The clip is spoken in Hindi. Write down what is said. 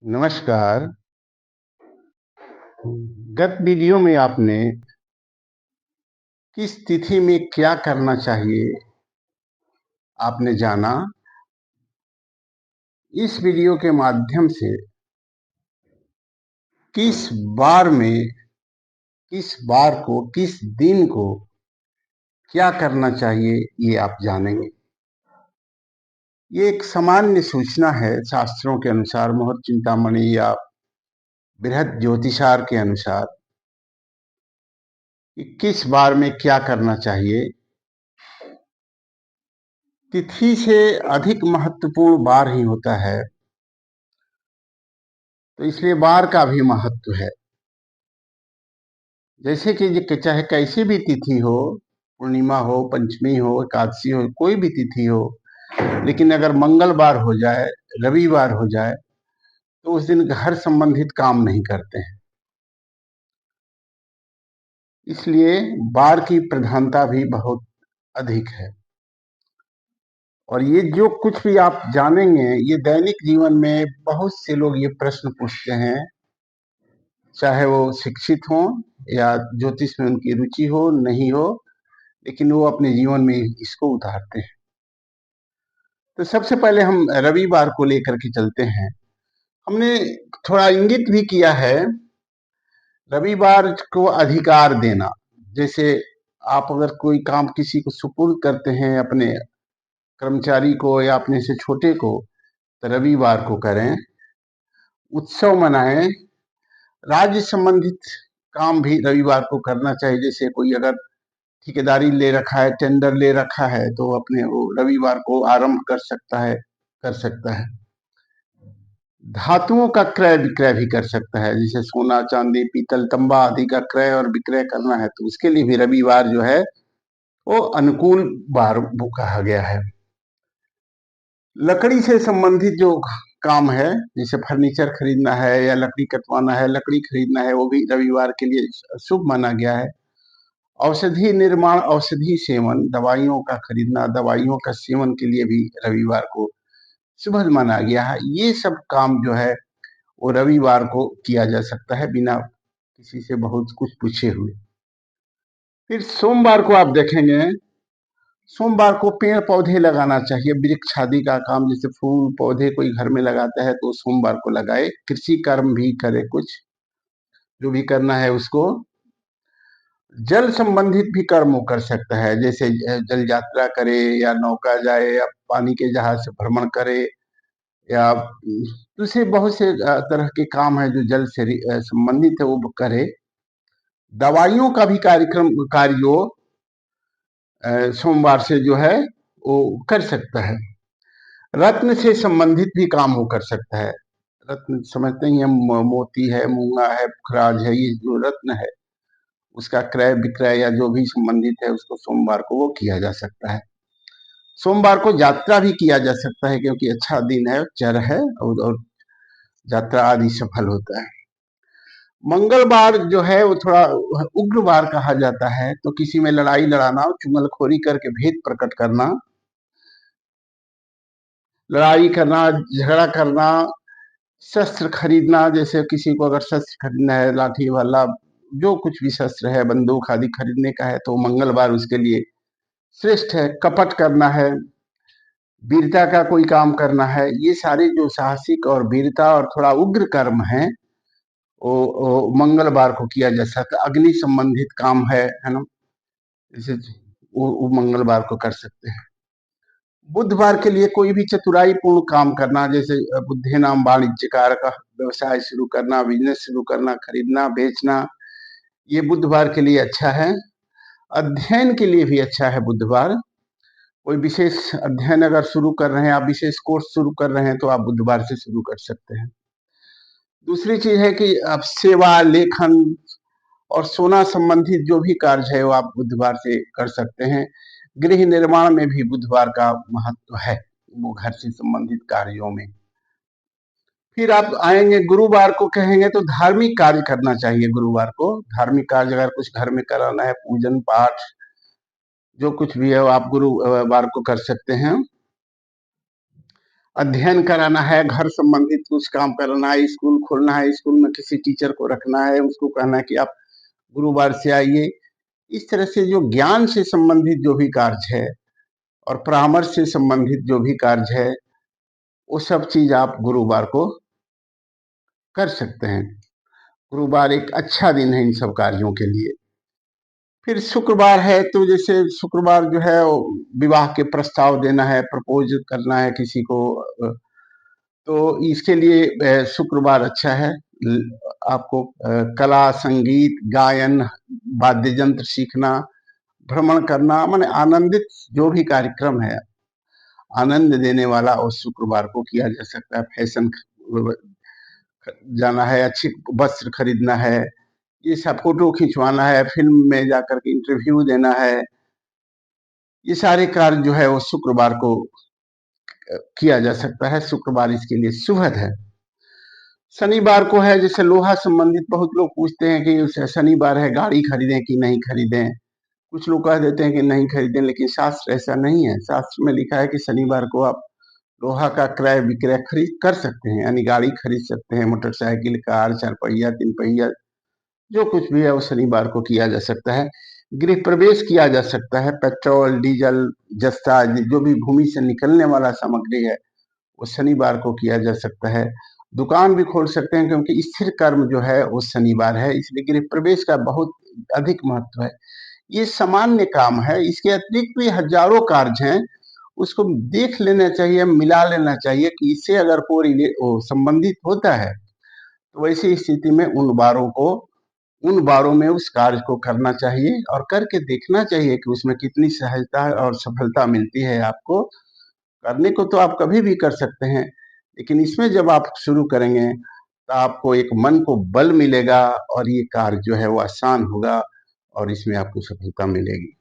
नमस्कार। गत वीडियो में आपने किस तिथि में क्या करना चाहिए आपने जाना। इस वीडियो के माध्यम से किस बार में, किस बार को, किस दिन को क्या करना चाहिए ये आप जानेंगे। ये एक सामान्य सूचना है शास्त्रों के अनुसार, मुहूर्त चिंतामणि या बृहद ज्योतिषार के अनुसार कि किस बार में क्या करना चाहिए। तिथि से अधिक महत्वपूर्ण बार ही होता है, तो इसलिए बार का भी महत्व है। जैसे कि चाहे कैसी भी तिथि हो, पूर्णिमा हो, पंचमी हो, एकादशी हो, कोई भी तिथि हो, लेकिन अगर मंगलवार हो जाए, रविवार हो जाए, तो उस दिन घर संबंधित काम नहीं करते हैं। इसलिए बार की प्रधानता भी बहुत अधिक है। और ये जो कुछ भी आप जानेंगे, ये दैनिक जीवन में बहुत से लोग ये प्रश्न पूछते हैं, चाहे वो शिक्षित हो या ज्योतिष में उनकी रुचि हो नहीं हो, लेकिन वो अपने जीवन में इसको उतारते हैं। तो सबसे पहले हम रविवार को लेकर के चलते हैं। हमने थोड़ा इंगित भी किया है रविवार को अधिकार देना। जैसे आप अगर कोई काम किसी को सुपुर्द करते हैं, अपने कर्मचारी को या अपने से छोटे को, तो रविवार को करें। उत्सव मनाएं। राज्य संबंधित काम भी रविवार को करना चाहिए। जैसे कोई अगर ठेकेदारी ले रखा है, टेंडर ले रखा है, तो अपने वो रविवार को आरंभ कर सकता है। धातुओं का क्रय विक्रय भी कर सकता है, जैसे सोना, चांदी, पीतल, तांबा आदि का क्रय और विक्रय करना है, तो उसके लिए भी रविवार जो है वो अनुकूल बार वो कहा गया है। लकड़ी से संबंधित जो काम है, जैसे फर्नीचर खरीदना है या लकड़ी कटवाना है, लकड़ी खरीदना है, वो भी रविवार के लिए शुभ माना गया है। औषधि निर्माण, औषधि सेवन, दवाइयों का खरीदना, दवाइयों का सेवन के लिए भी रविवार को शुभ माना गया है। ये सब काम जो है वो रविवार को किया जा सकता है बिना किसी से बहुत कुछ पूछे हुए। फिर सोमवार को आप देखेंगे, सोमवार को पेड़ पौधे लगाना चाहिए। वृक्ष आदि का काम, जैसे फूल पौधे कोई घर में लगाता है तो सोमवार को लगाए। कृषि कर्म भी करे, कुछ जो भी करना है उसको। जल संबंधित भी कर्म वो कर सकता है, जैसे जल यात्रा करे या नौका जाए या पानी के जहाज से भ्रमण करे, या दूसरे बहुत से तरह के काम है जो जल से संबंधित है, वो करे। दवाइयों का भी कार्य सोमवार से जो है वो कर सकता है। रत्न से संबंधित भी काम वो कर सकता है। रत्न समझते ही हम, मोती है, मूंगा है, पुखराज है, ये जो रत्न है उसका क्रय विक्रय या जो भी संबंधित है उसको सोमवार को वो किया जा सकता है। सोमवार को यात्रा भी किया जा सकता है, क्योंकि अच्छा दिन है, चर है, और यात्रा आदि सफल होता है। मंगलवार जो है वो थोड़ा उग्रवार कहा जाता है, तो किसी में लड़ाई लड़ाना, चुगलखोरी करके भेद प्रकट करना, लड़ाई करना, झगड़ा करना, शस्त्र खरीदना, जैसे किसी को अगर शस्त्र खरीदना है, लाठी भाला, जो कुछ भी शस्त्र है, बंदूक आदि खरीदने का है, तो मंगलवार उसके लिए श्रेष्ठ है। कपट करना है, वीरता का कोई काम करना है, ये सारे जो साहसिक और वीरता और थोड़ा उग्र कर्म है वो मंगलवार को किया जा सकता है। अग्नि संबंधित काम है ना, जैसे वो मंगलवार को कर सकते हैं। बुधवार के लिए कोई भी चतुराई पूर्ण काम करना, जैसे बुद्धे नाम वाणिज्यकार का व्यवसाय शुरू करना, बिजनेस शुरू करना, खरीदना बेचना, ये बुधवार के लिए अच्छा है। अध्ययन के लिए भी अच्छा है बुधवार। कोई विशेष अध्ययन अगर शुरू कर रहे हैं, आप विशेष कोर्स शुरू कर रहे हैं, तो आप बुधवार से शुरू कर सकते हैं। दूसरी चीज है कि आप सेवा, लेखन और सोना संबंधित जो भी कार्य है वो आप बुधवार से कर सकते हैं। गृह निर्माण में भी बुधवार का महत्व है, वो घर से संबंधित कार्यों में। फिर आप आएंगे गुरुवार को, कहेंगे तो धार्मिक कार्य करना चाहिए गुरुवार को। धार्मिक कार्य अगर कुछ घर में कराना है, पूजन पाठ जो कुछ भी है वो आप गुरुवार को कर सकते हैं। अध्ययन कराना है, घर संबंधित कुछ काम कराना है, स्कूल खोलना है, स्कूल में किसी टीचर को रखना है, उसको कहना है कि आप गुरुवार से आइए। इस तरह से जो ज्ञान से संबंधित जो भी कार्य है और परामर्श से संबंधित जो भी कार्य है, वो सब चीज आप गुरुवार को कर सकते हैं। गुरुवार एक अच्छा दिन है इन सब कार्यों के लिए। फिर शुक्रवार है तो जैसे शुक्रवार जो है विवाह के प्रस्ताव देना है, प्रपोज करना है किसी को, तो इसके लिए शुक्रवार अच्छा है। आपको कला, संगीत, गायन, वाद्य यंत्र सीखना, भ्रमण करना, माने आनंदित जो भी कार्यक्रम है, आनंद देने वाला उस शुक्रवार को किया जा सकता है। फैशन जाना है, अच्छी वस्त्र खरीदना है, ये सब फोटो खिंचवाना है, फिल्म में जाकर के इंटरव्यू देना है, ये सारे कार्य जो है वो शुक्रवार को किया जा सकता है। शुक्रवार इसके लिए शुभ है। शनिवार को है जैसे लोहा संबंधित, बहुत लोग पूछते हैं कि शनिवार है गाड़ी खरीदें कि नहीं खरीदें। कुछ लोग कह देते हैं कि नहीं खरीदें, लेकिन शास्त्र ऐसा नहीं है। शास्त्र में लिखा है कि शनिवार को आप लोहा का क्रय विक्रय खरीद कर सकते हैं, यानी गाड़ी खरीद सकते हैं, मोटरसाइकिल, कार, 4 पहिया, 3 पहिया, जो कुछ भी है वो शनिवार को किया जा सकता है। गृह प्रवेश किया जा सकता है। पेट्रोल, डीजल, जस्ता, जो भी भूमि से निकलने वाला सामग्री है वो शनिवार को किया जा सकता है। दुकान भी खोल सकते हैं, क्योंकि स्थिर कर्म जो है वो शनिवार है, इसलिए गृह प्रवेश का बहुत अधिक महत्व है। ये सामान्य काम है, इसके अतिरिक्त भी हजारों कार्य हैं, उसको देख लेना चाहिए, मिला लेना चाहिए कि इससे अगर कोई संबंधित होता है तो वैसी स्थिति में उन बारों में उस कार्य को करना चाहिए और करके देखना चाहिए कि उसमें कितनी सहजता और सफलता मिलती है आपको। करने को तो आप कभी भी कर सकते हैं, लेकिन इसमें जब आप शुरू करेंगे तो आपको एक मन को बल मिलेगा और ये कार्य जो है वो आसान होगा और इसमें आपको सफलता मिलेगी।